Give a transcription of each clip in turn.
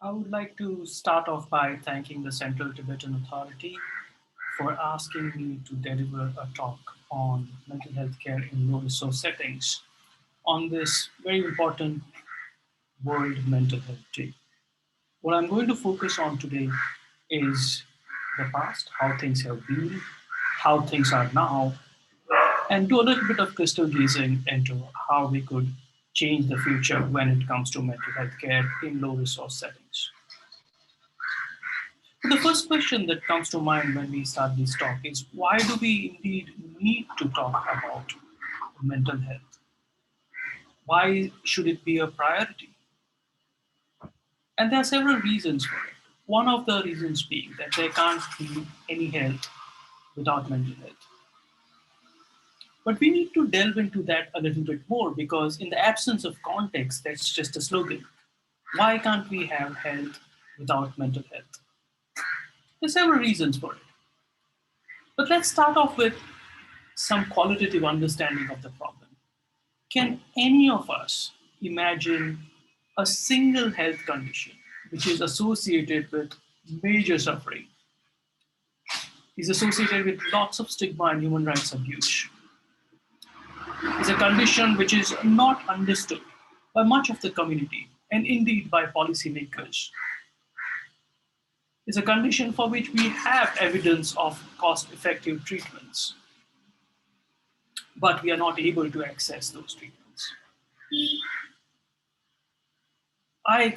I would like to start off by thanking the Central Tibetan Authority for asking me to deliver a talk on mental health care in low resource settings on this very important World Mental Health Day. What I'm going to focus on today is the past, how things have been, how things are now, and do a little bit of crystal gazing into how we could change the future when it comes to mental health care in low resource settings. The first question that comes to mind when we start this talk is why do we indeed need to talk about mental health? Why should it be a priority? And there are several reasons for it. One of the reasons being that there can't be any health without mental health. But we need to delve into that a little bit more because, in the absence of context, that's just a slogan. Why can't we have health without mental health? There are several reasons for it. But let's start off with some qualitative understanding of the problem. Can any of us imagine a single health condition which is associated with major suffering, is associated with lots of stigma and human rights abuse, is a condition which is not understood by much of the community and indeed by policymakers, is a condition for which we have evidence of cost effective treatments, but we are not able to access those treatments? I,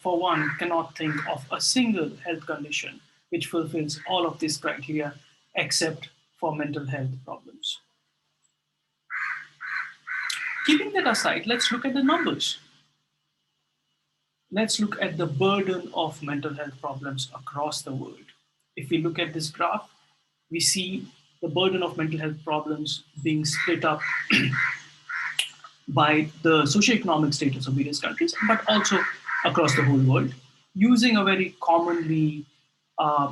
for one, cannot think of a single health condition which fulfills all of these criteria except for mental health problems. Keeping that aside, let's look at the numbers. Let's look at the burden of mental health problems across the world. If we look at this graph, we see the burden of mental health problems being split up by the socioeconomic status of various countries, but also across the whole world, using a very commonly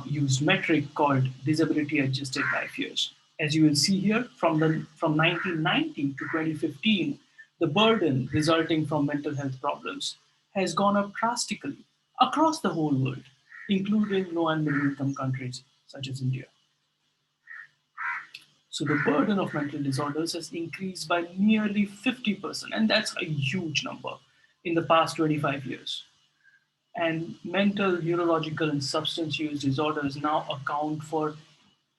used metric called disability adjusted life years. As you will see here, from 1990 to 2015, the burden resulting from mental health problems has gone up drastically across the whole world, including low and middle income countries such as India. So the burden of mental disorders has increased by nearly 50%, and that's a huge number in the past 25 years. And mental, neurological, and substance use disorders now account for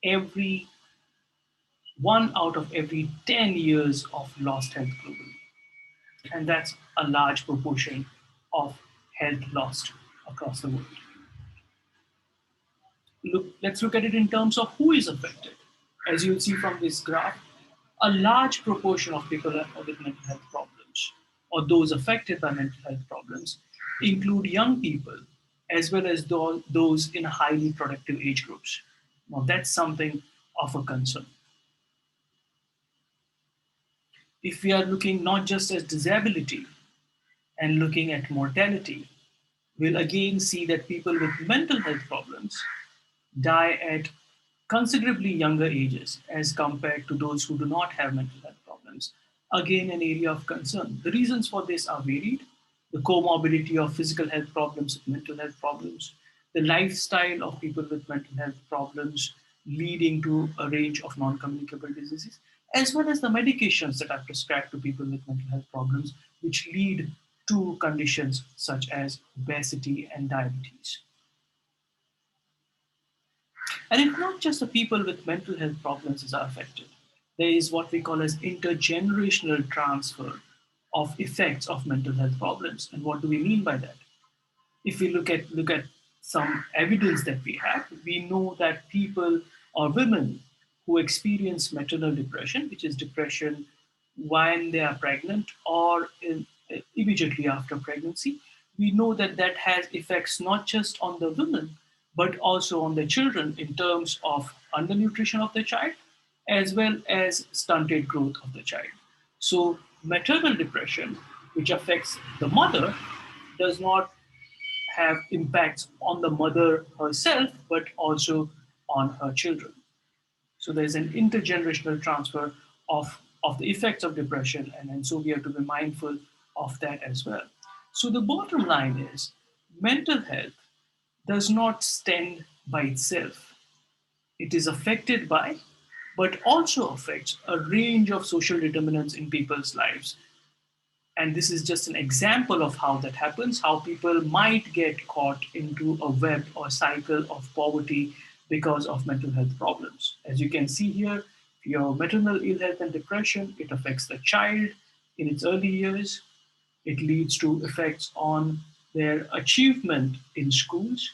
every 1 out of every 10 years of lost health globally. And that's a large proportion of health lost across the world. Let's look at it in terms of who is affected. As you'll see from this graph, a large proportion of people with mental health problems or those affected by mental health problems include young people as well as those in highly productive age groups. Now, that's something of a concern. If we are looking not just at disability and looking at mortality, we'll again see that people with mental health problems die at considerably younger ages as compared to those who do not have mental health problems. Again, an area of concern. The reasons for this are varied. The comorbidity of physical health problems with mental health problems, the lifestyle of people with mental health problems leading to a range of non-communicable diseases, as well as the medications that are prescribed to people with mental health problems, which lead to conditions such as obesity and diabetes. And it's not just the people with mental health problems that are affected. There is what we call as intergenerational transfer of effects of mental health problems. And what do we mean by that? If we look at some evidence that we have, we know that people or women who experience maternal depression, which is depression when they are pregnant or immediately after pregnancy, we know that that has effects not just on the women, but also on the children in terms of undernutrition of the child, as well as stunted growth of the child. So, maternal depression, which affects the mother, does not have impacts on the mother herself, but also on her children. So there's an intergenerational transfer of the effects of depression, and so we have to be mindful of that as well. So the bottom line is Mental health does not stand by itself. It is affected by, but also affects a range of social determinants in people's lives. And this is just an example of how that happens, how people might get caught into a web or cycle of poverty because of mental health problems. As you can see here, if you have maternal ill health and depression, it affects the child in its early years. It leads to effects on their achievement in schools.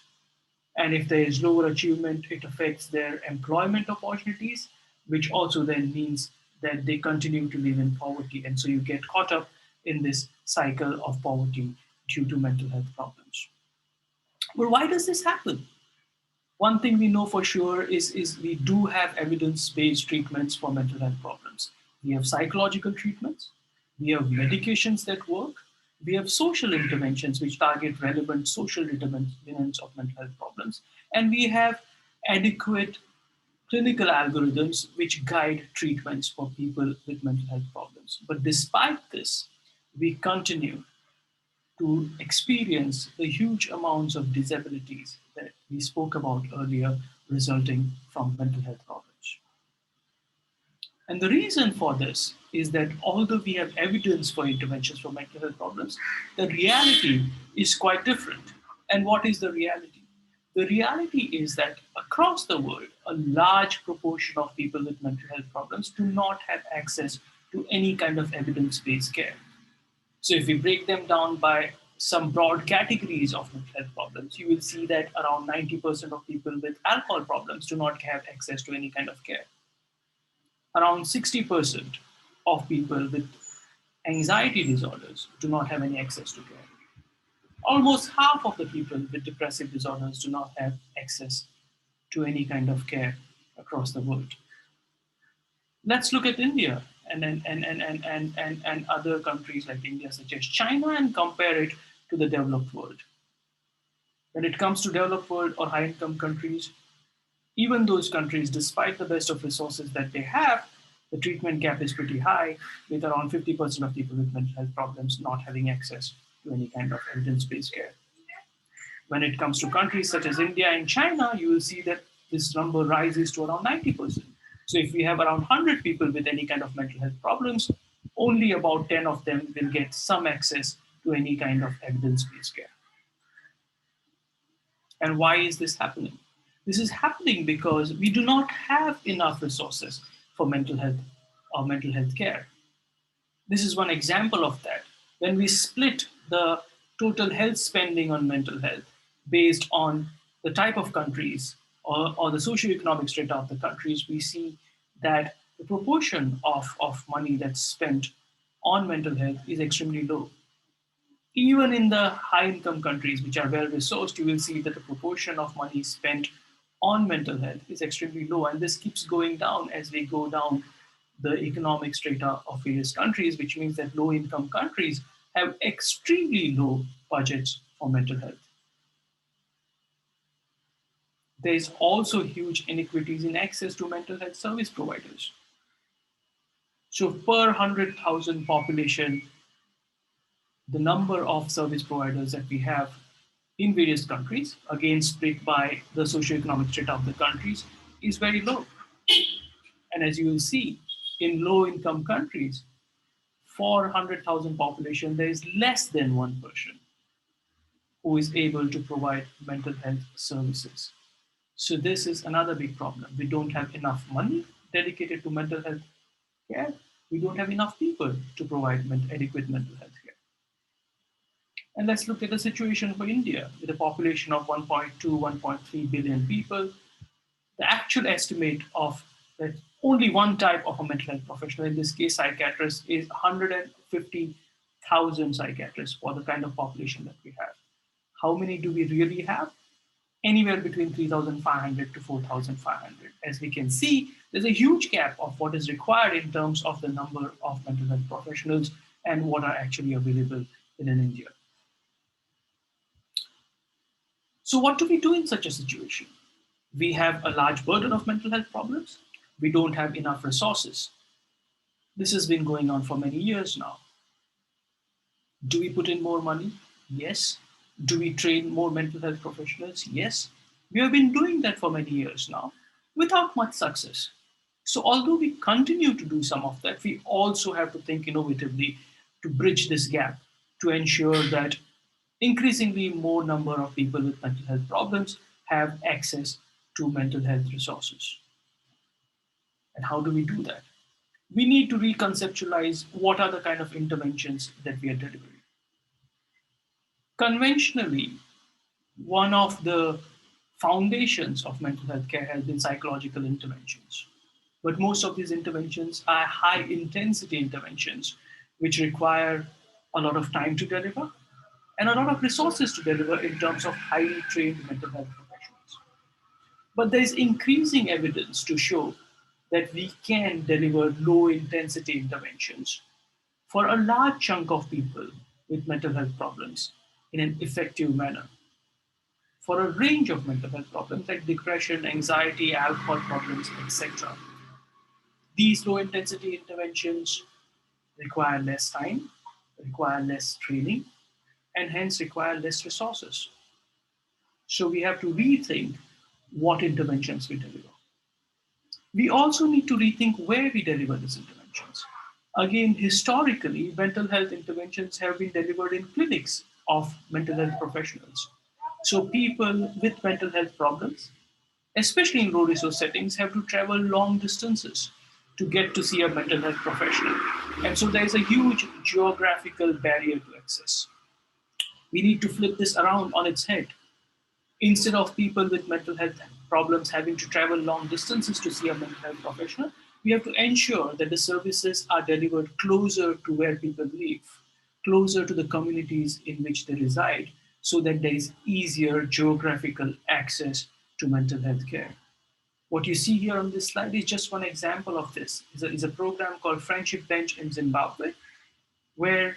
And if there is lower achievement, it affects their employment opportunities, which also then means that they continue to live in poverty. And so you get caught up in this cycle of poverty due to mental health problems. But why does this happen? One thing we know for sure is we do have evidence-based treatments for mental health problems. We have psychological treatments, we have medications that work, we have social interventions which target relevant social determinants of mental health problems, and we have adequate clinical algorithms which guide treatments for people with mental health problems. But despite this, we continue to experience the huge amounts of disabilities that we spoke about earlier resulting from mental health problems. And the reason for this is that although we have evidence for interventions for mental health problems, the reality is quite different. And what is the reality? The reality is that across the world, a large proportion of people with mental health problems do not have access to any kind of evidence based care. So if we break them down by some broad categories of mental health problems, you will see that around 90% of people with alcohol problems do not have access to any kind of care. Around 60% of people with anxiety disorders do not have any access to care. Almost half of the people with depressive disorders do not have access to any kind of care across the world. Let's look at India and other countries like India, such as China, and compare it to the developed world. When it comes to developed world or high income countries, even those countries, despite the best of resources that they have, the treatment gap is pretty high, with around 50% of people with mental health problems not having access to any kind of evidence based care. When it comes to countries such as India and China, you will see that this number rises to around 90%. So if we have around 100 people with any kind of mental health problems, only about 10 of them will get some access to any kind of evidence based care. And why is this happening? This is happening because we do not have enough resources for mental health or mental health care. This is one example of that. When we split the total health spending on mental health based on the type of countries or the socioeconomic strata of the countries, we see that the proportion of money that's spent on mental health is extremely low. Even in the high income countries, which are well resourced, you will see that the proportion of money spent on mental health is extremely low. And this keeps going down as we go down the economic strata of various countries, which means that low income countries have extremely low budgets for mental health. There is also huge inequities in access to mental health service providers. So per 100,000 population, the number of service providers that we have in various countries, again split by the socioeconomic strata of the countries, is very low. And as you will see, in low income countries, for 100,000 population, there is less than one person who is able to provide mental health services. So this is another big problem. We don't have enough money dedicated to mental health care. We don't have enough people to provide adequate mental health care. And let's look at the situation for India with a population of 1.2, 1.3 billion people. The actual estimate of that only one type of a mental health professional, in this case psychiatrist, is 150,000 psychiatrists for the kind of population that we have. How many do we really have? Anywhere between 3,500 to 4,500. As we can see, there's a huge gap of what is required in terms of the number of mental health professionals and what are actually available in India. So what do we do in such a situation? We have a large burden of mental health problems. We don't have enough resources. This has been going on for many years now. Do we put in more money? Yes. Do we train more mental health professionals? Yes. We have been doing that for many years now without much success. So, although we continue to do some of that, we also have to think innovatively to bridge this gap to ensure that increasingly more number of people with mental health problems have access to mental health resources. And how do we do that? We need to reconceptualize what are the kind of interventions that we are delivering. Conventionally, one of the foundations of mental health care has been psychological interventions. But most of these interventions are high intensity interventions, which require a lot of time to deliver and a lot of resources to deliver in terms of highly trained mental health professionals. But there is increasing evidence to show that we can deliver low intensity interventions for a large chunk of people with mental health problems in an effective manner for a range of mental health problems like depression, anxiety, alcohol problems, etc. These low intensity interventions require less time, require less training, and hence require less resources. So we have to rethink what interventions we deliver. We also need to rethink where we deliver these interventions. Again, historically, mental health interventions have been delivered in clinics of mental health professionals. So people with mental health problems, especially in low resource settings, have to travel long distances to get to see a mental health professional. And so there is a huge geographical barrier to access. We need to flip this around on its head. Instead of people with mental health problems having to travel long distances to see a mental health professional, we have to ensure that the services are delivered closer to where people live, closer to the communities in which they reside, so that there is easier geographical access to mental health care. What you see here on this slide is just one example of this. Is a program called Friendship Bench in Zimbabwe, where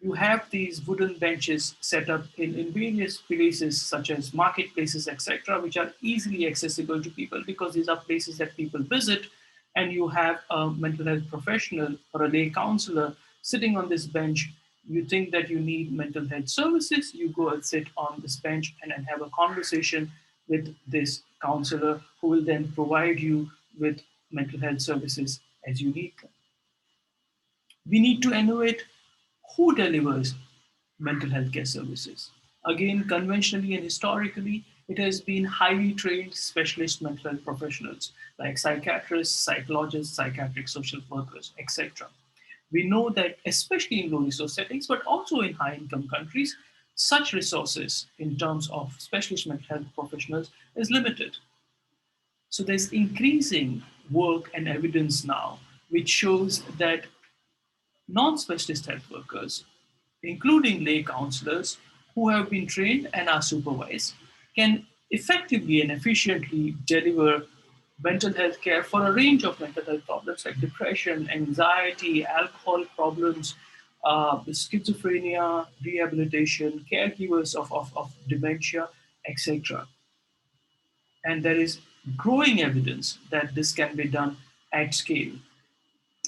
you have these wooden benches set up in various places such as marketplaces, etc., which are easily accessible to people because these are places that people visit, and you have a mental health professional or a lay counselor sitting on this bench. You think that you need mental health services, you go and sit on this bench and have a conversation with this counselor who will then provide you with mental health services as you need them. We need to innovate who delivers mental health care services. Again, conventionally and historically, it has been highly trained specialist mental health professionals like psychiatrists, psychologists, psychiatric social workers, etc. We know that, especially in low resource settings, but also in high income countries, such resources in terms of specialist mental health professionals is limited. So there's increasing work and evidence now which shows that non-specialist health workers, including lay counselors who have been trained and are supervised, can effectively and efficiently deliver mental health care for a range of mental health problems like depression, anxiety, alcohol problems, schizophrenia, rehabilitation, caregivers of dementia, etc. And there is growing evidence that this can be done at scale.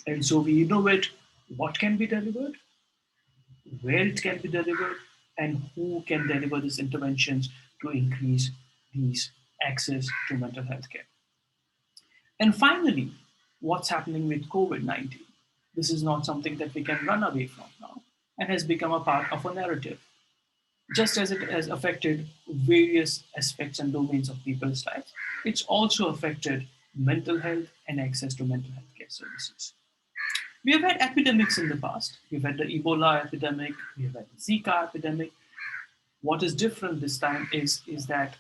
And so we innovate what can be delivered, where it can be delivered, and who can deliver these interventions to increase these access to mental health care. And finally, what's happening with COVID 19? This is not something that we can run away from now and has become a part of a narrative. Just as it has affected various aspects and domains of people's lives, it's also affected mental health and access to mental health care services. We have had epidemics in the past. We've had the Ebola epidemic, we have had the Zika epidemic. What is different this time is that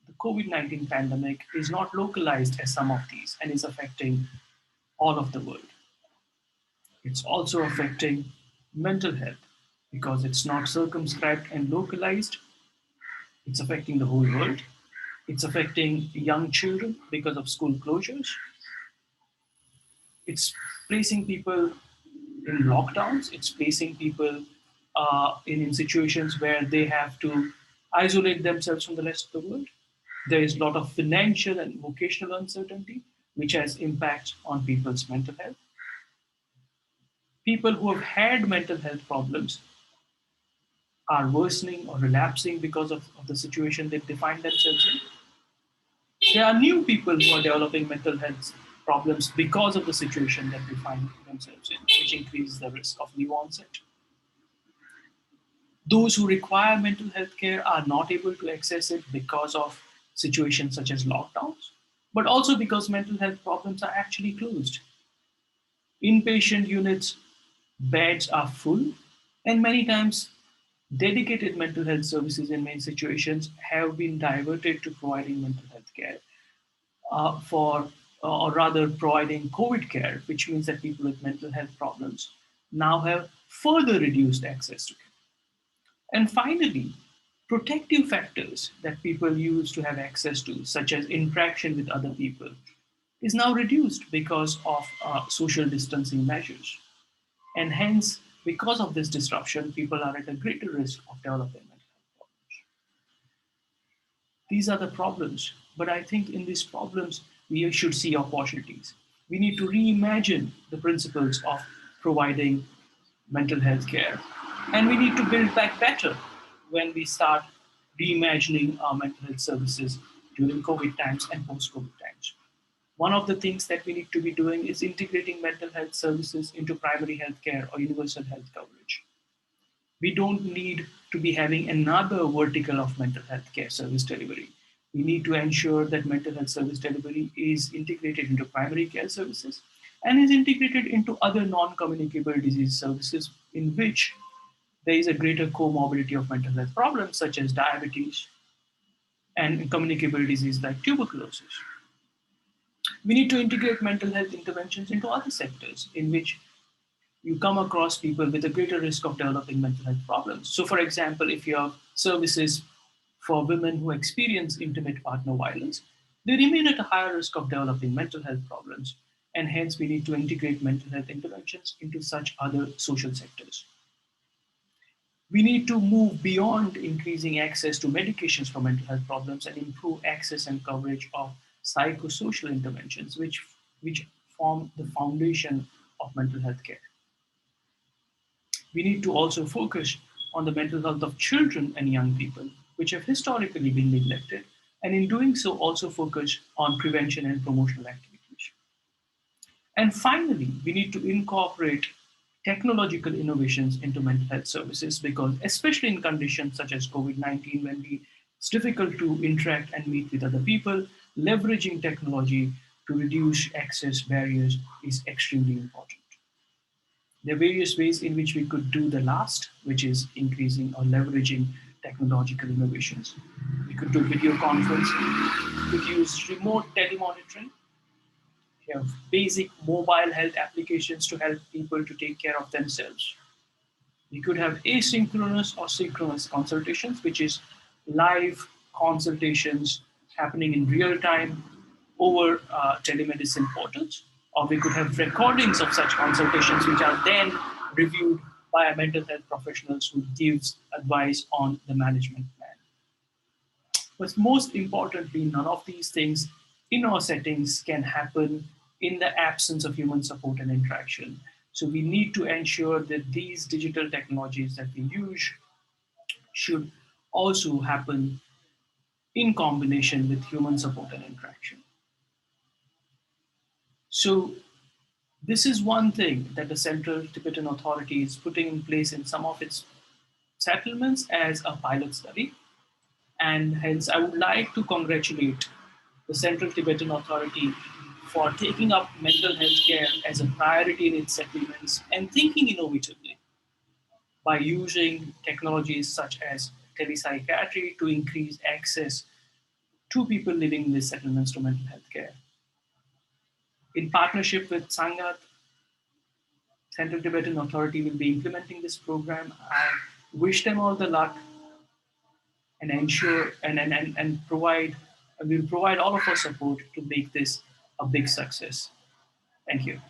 the COVID 19 pandemic is not localized as some of these and is affecting all of the world. It's also affecting mental health because it's not circumscribed and localized. It's affecting the whole world. It's affecting young children because of school closures. It's placing people in lockdowns. It's placing people in situations where they have to isolate themselves from the rest of the world. There is a lot of financial and vocational uncertainty, which has impact on people's mental health. People who have had mental health problems are worsening or relapsing because of the situation they find themselves in. There are new people who are developing mental health problems because of the situation that they find themselves in, which increases the risk of new onset. Those who require mental health care are not able to access it because of situations such as lockdowns, but also because mental health problems are actually closed. Inpatient units, beds are full, and many times dedicated mental health services in many situations have been diverted to providing mental health care or rather providing COVID care, which means that people with mental health problems now have further reduced access to care. And finally, protective factors that people used to have access to, such as interaction with other people, is now reduced because of social distancing measures. And hence, because of this disruption, people are at a greater risk of developing mental health problems. These are the problems. But I think in these problems, we should see opportunities. We need to reimagine the principles of providing mental health care. And we need to build back better when we start reimagining our mental health services during COVID times and post COVID times. One of the things that we need to be doing is integrating mental health services into primary health care or universal health coverage. We don't need to be having another vertical of mental health care service delivery. We need to ensure that mental health service delivery is integrated into primary care services and is integrated into other non-communicable disease services in which there is a greater comorbidity of mental health problems such as diabetes and communicable disease like tuberculosis. We need to integrate mental health interventions into other sectors in which you come across people with a greater risk of developing mental health problems. So, for example, if you have services for women who experience intimate partner violence, they remain at a higher risk of developing mental health problems. And hence, we need to integrate mental health interventions into such other social sectors. We need to move beyond increasing access to medications for mental health problems and improve access and coverage of psychosocial interventions, which form the foundation of mental health care. We need to also focus on the mental health of children and young people, which have historically been neglected, and in doing so, also focus on prevention and promotional activities. And finally, we need to incorporate technological innovations into mental health services because, especially in conditions such as COVID 19, when it's difficult to interact and meet with other people, leveraging technology to reduce access barriers is extremely important. There are various ways in which we could do the last, which is increasing or leveraging technological innovations. We could do video conferencing, we could use remote telemonitoring, we have basic mobile health applications to help people to take care of themselves. We could have asynchronous or synchronous consultations, which is live consultations happening in real time over telemedicine portals. Or we could have recordings of such consultations, which are then reviewed by a mental health professionals who gives advice on the management plan. But most importantly, none of these things in our settings can happen in the absence of human support and interaction. So we need to ensure that these digital technologies that we use should also happen in combination with human support and interaction. So this is one thing that the Central Tibetan Authority is putting in place in some of its settlements as a pilot study. And hence, I would like to congratulate the Central Tibetan Authority for taking up mental health care as a priority in its settlements and thinking innovatively by using technologies such as tele-psychiatry to increase access to people living in these settlements to mental health care. In partnership with Sangath, Central Tibetan Authority will be implementing this program. I wish them all the luck and ensure and provide will provide all of our support to make this a big success. Thank you.